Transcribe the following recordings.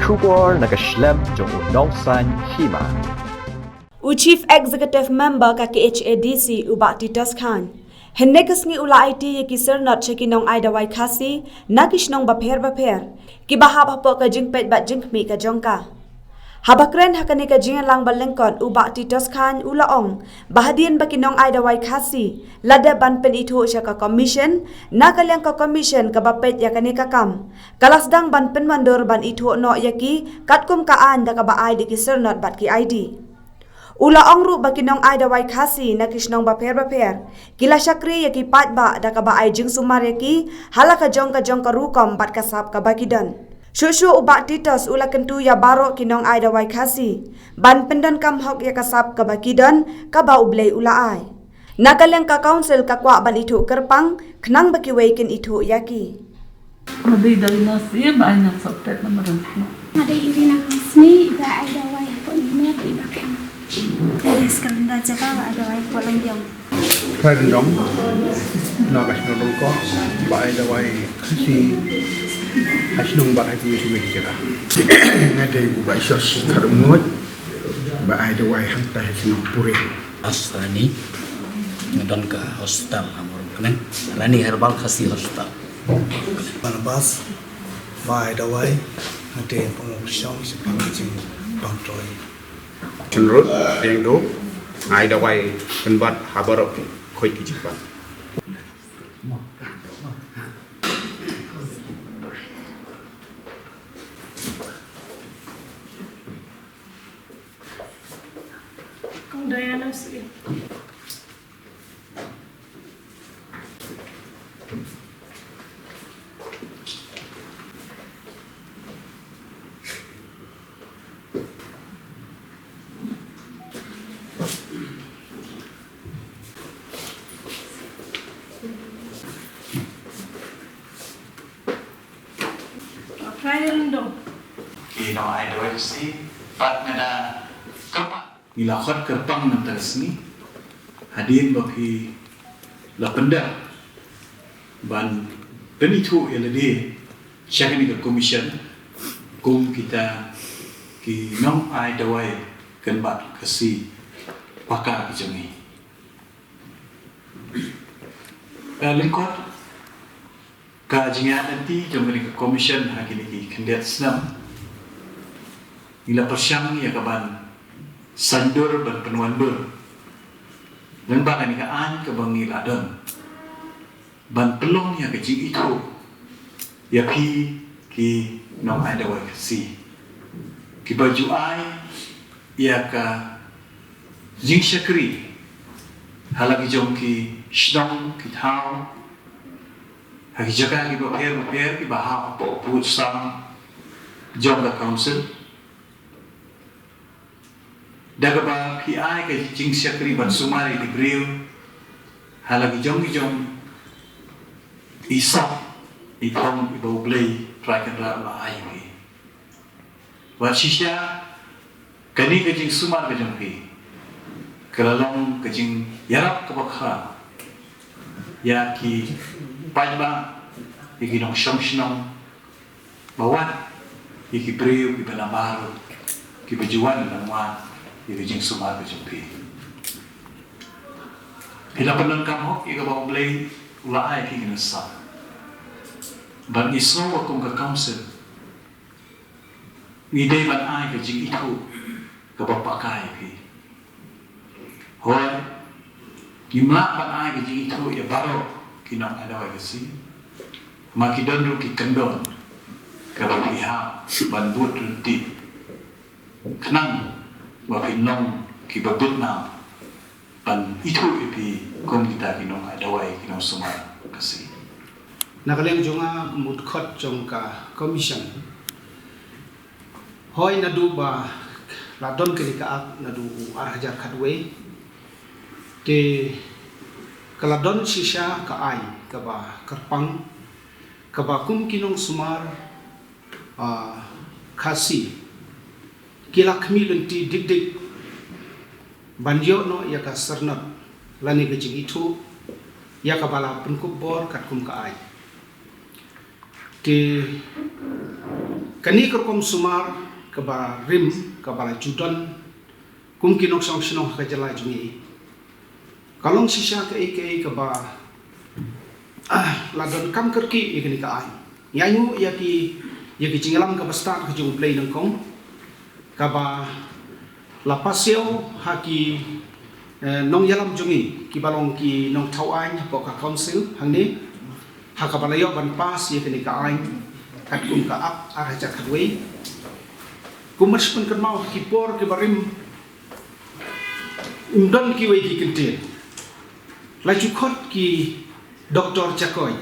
Shubor nakaslem jong Nongsan Hima. Chief Executive Member ka KHADC Ubak Titos Khan. Hennekas ngi ula IT yaki sernot cheki nong aida wai khasi nakish nong bapher ki bahab hapo ka jingpet bat jingmi ka jongka. Habakren hakani ka jingan lang balengkon Ubak Titos Khan ula ong bahadian baki nong aida wai khasi lada ban pen itu sya ka commission nakalyang ka commission ka bapet yakani ka kam kalasdang ban pen mandor ban itu no yaki katkum ka an da ka ba ID ki sernot bat ki ID. Ula ongru baki nong aida wai khasi nakish nong bapher kila syakri yaki pat ba da ka ba ai jing sumar yaki halaka jong ka rukom bat kasap ka baki dan shushu Ubak Titos ula kentu ya baro ki nong aida wai khasi ban pendan kam hok ya kasap ka baki dan ka ba ublei ula ai nakaleng ka council ka kwa ban itu kerpang knang baki weiken itu yaki Madi dari nasi banyak sotet naman. Ada irina kasni da aida wai ko ni di bakem. Dari sekarang dah jaga ada wai ko lang jong. Karen dong, nagas no dong ko, ba aida wai kasi asinong ba ay kuwi suwi jaga. Ngaday ko ba isos karumot, ba aida wai hanta hasinong pure. Asrani ngedon ke hospital amor kenen Rani Herbal Khasi Hospital Panabas ba aida wai ngaday pengurusang sepang jing bangtoy. Cenrut yang do, aida wai kenbat habarok koi kijipan. Kung Diana sih. Kaya dong. Kino ay doy si pat ngada kerpang ilakot kerpang ng tagasni hadin baki lapenda ban penitu elade syakani ka commission kum kita ki nong ay dawai kenbat kasi pakar kijami lingkot ka jinga nanti jomri ka commission hakini ki kendet senam ila persyang ya kaban sandur ban penuan ber dan bakani ka an ka bangil adon ban pelong ya ka jing itu ya ki nong ada wa si ki baju ai ya ka jing syakri halagi jom ki shdong ki thao hagi jaga ki bapher ki bahap po put sang jom ka council dagaba ki ai ka jing syakri ban sumari di bril halagi jom isap itong ibaw blay try kan ra la ai ki wa shisha kani ka jing sumar ka jom ki kalalong ka jing yarap ka bakha ya ki pajba iki nong shnong bawat iki bril ki banabaro ki bajuan ng mga ibiging sumar ka jumpi. Hilapan ng kamok, ikaw blay ulaay ki kinasa. Ban isno akong ka-council. Ngiday ban ay ka jing ito kapapakay ki. Hoy, gimla ban ay ka jing ito ya baro kinang adaway kasi. Makidondro ki kandon kapag iha ban buot runti. Kanang wakinong kibabut na pan itu ipi kung kita kinong adaway kinong sumar kasi Nakaleng jonga mutkot jong ka commission. Hoy nadu ba ladon kini kaak nadu arhajar kadwe te kaladon sisya ka ai ka ba kerpang ka ba kum kinong sumar khasi kila kemilenti dik banjo no ya ka sernat lani gejing itu ya ka bala penkubor kat kum ka ai ti kani kerkom sumar kaba rim kaba judan kum kinok song sinong ka jala jungi kalong sisa ke kaba ladan kam kerki ikini ka ai nyayu yaki jingalam ka start ka jung play nang kong kaba lapasio haki nong yalam jungi ki balong ki nong thau ai po ka council hangni hakabalayo ban pas ikini ka ai kat kum ka ap araja kadwei kumas pun kan mau ki por ki barim umdan ki wei ki kentir laju khot ki doktor Chakoy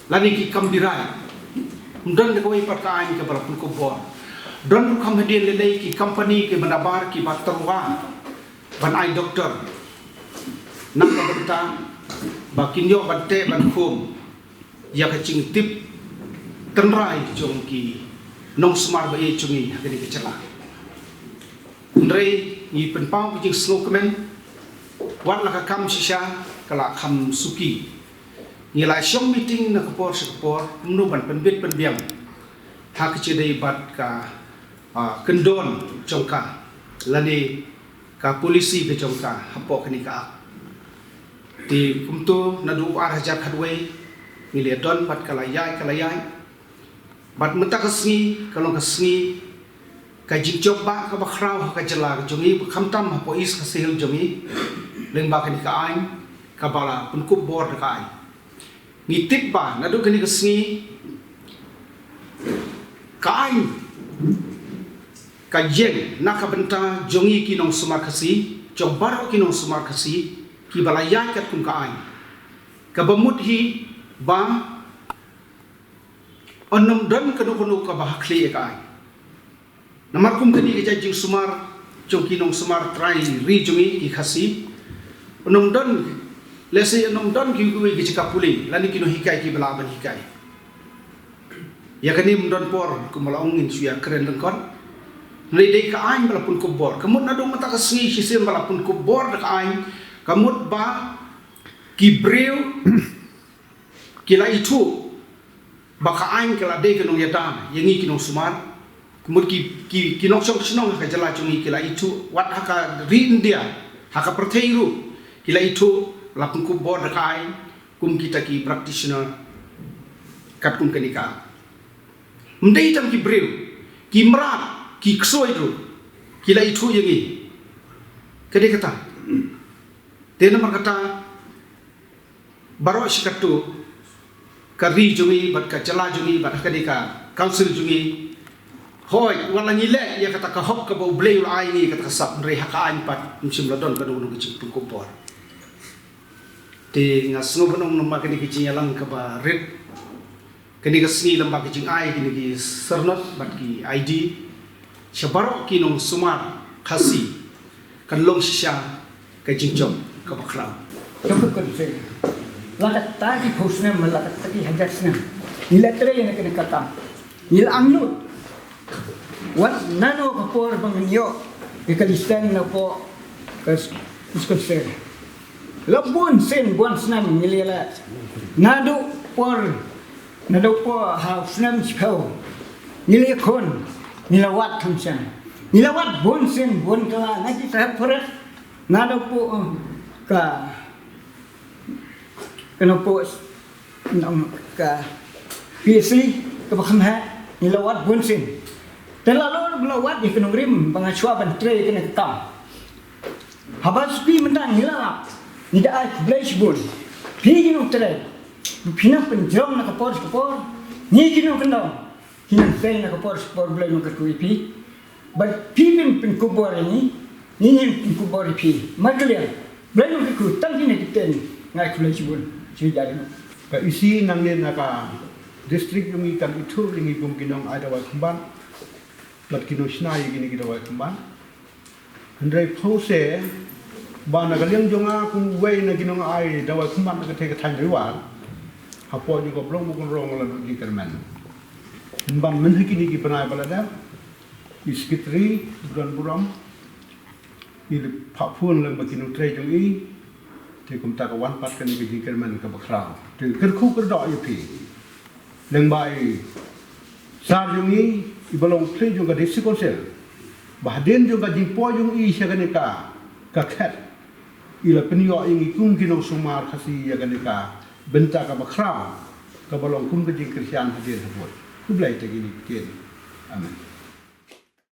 lani ki kambirai umdan ko wei patkain ke balapun ko bor don kam hadin lelei ki company ki manabar ki batarwa ban ai doktor nak ka benta bakinyo bante ban khum ya ka ching tip tenrai jong ki nong smart ba e chungi hakani ke chala ndrei ni penpau ki snow kemen wat la ka kam shisha kala kham suki ni la shong meeting na kapor sekapor mnu ban penbit penbiam ha ke chedei bat ka kendon jongka lani ka polisi ke jongka hapo kani ka ti kumtu na du arah jak hadwei ni le don bat kala yai bat mentakasni kalau kasni kajing coba ka bakrau ka jala jongi khamtam ha pois ka sehel jongi leng ba kani ka ain ka bala pun ku bor ka ai ni tip ba na do kani kasni ka ain ka jeng na ka benta jongi ki nong sumar kasi cobar ki nong sumar kasi ki bala ya kat kun ka ain ka bamut hi ba onnom don kanu ka bahakli ka ai namar kum kani ke jing sumar chongki nong sumar trai ri jungi ki khasi onnom don lesi onnom don ki ku ki chikapuli lani kino hikai ki bala ban hikai ya kani mdon por kumala ongin suya keren lengkon nei dei ka ai bala pun ko bor kamut na dong mata kasni sisim bala pun ko bor ka ai kamut ba ki breu kila itu baka ai kala dei kanong yata yangi kinong sumar kemudian kinok song senong haka jala cungi kila itu wat haka ri India haka perteiru kila itu lapun ku bor kai kum kita ki practitioner kat kum kenika mendai tam ki breu ki mrat ki kso itu kila itu yangi kede kata tena markata baro sikatu kari jungi bat ka jala jungi bat kenika council jungi hoi wala ngile ya kata ka hop ka bau bleu ai ni kata sap re haka an pat musim ladon ka nu ki pun kompor te ngasno banong nomba kini ki yalang ka ba red kini ka sni lamba ki ai kini ki sernot bat ki ID shabaro ki nong sumar khasi kan long shisha ka jingjom ka bakram Jom kan se lakat tadi posnya melakat tadi hajatnya nilai yang kena kata nilai anglut wat nano kapor bangunyo ikalisten na po kaskuser labun sen buan snam nilila nado po house nam chpau nilikon nilawat thamsan nilawat bun sen bun kala nagi sahab phorat nado po ka kenopo ka PC ka bakhamha nilawat bun sen terlalu melawat di kenong rim pengasuah bantre kena ketam habas pi mentang hilap tidak ai blaze bun pi kinong tere pinang penjom na kapor ni kinong kendong hinang sei na kapor blaze no kakui pi but pi pin kubor ini ni pin kubor pi magalian blaze no kakui tang kini kiten ngai blaze bun si jadi ka isi nang ne na ka district yung ikan itu lingi kum kinong ada wa kumban lat kino snai gini kita wa kumban andai pause ba na galiang jonga kum wei na kinong ai da wa kumban ka te ka than riwa hapo ni ko blong mo rong la di kerman mbam men hikini ki panai balada iskitri don buram ni phapun le makinu tre jong i te kum ta ka wan pat kan di kerman ka bakra te ker khu ker do yu pi leng bai Sar jungi ibalong play juga desi konsel. Bahden juga jingpo yung siya ganika kakhet. Ila penyo yung ikung kinong sumar kasi ya ganika benta ka makraw. Kabalong kum ka jing Kristian hadir habot. Kublay tagini kini. Amen.